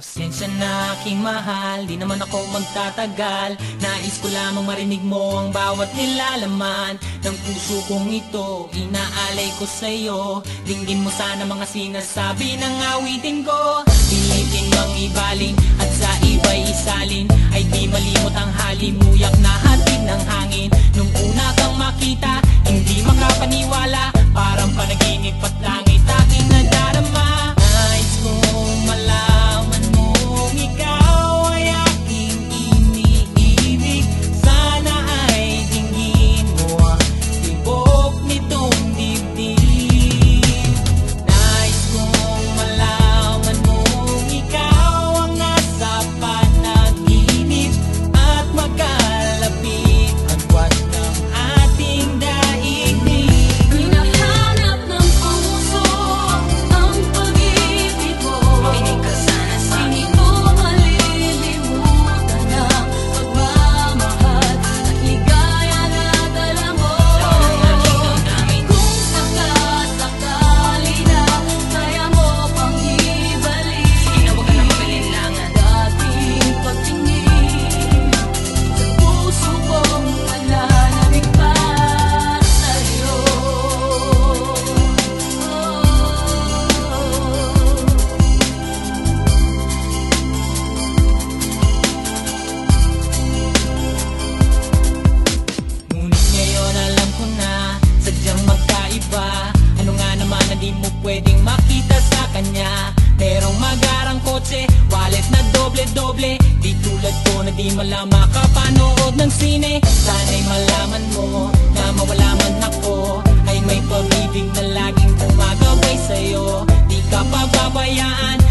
Pasensya na aking mahal, di naman ako magtatagal. Nais ko lamang marinig mo ang bawat nilalaman ng puso kong ito, inaalay ko sa'yo. Dinggin mo sana mga sinasabi ng awitin ko. Pilitin mang ibalin at sa iba'y isalin, ay di malimot ang halimuyak na hatid ng hangin. Nung una kang makita, hindi makapaniwala, parang panaginip at langit aking nadarama. Nais kong malaman mong ikaw ay aking iniibig. Sana ay dinggin mo ang tibok nitong dibdib. Nais kong malaman mong ikaw ang nasa panaginip at magkalapit agwat ng ating daigdig. Hinahanap ng puso ang pag-ibig mo. Makinig ka sana sa akin. Hindi ko malilimutan ang pagmamahal at ligaya na dala mo. Kung sakasakali na kaya mo pang ibalik, sige na, huwag ka na mag-alinlangan. Dating pagtingin sa puso kong pananabik pa sa'yo. Ngunit ngayon alam ko na sadyang magkaiba. Ano nga naman na di mo pwedeng makita sa kanya? Merong magarang kotse, wallet na doble-doble, di tulad ko na di malang makapanood ng sine. Sana'y malaman mo na mawala man ako, ay may pag-ibig na laging gumagabay sa'yo. Di ka pababayaan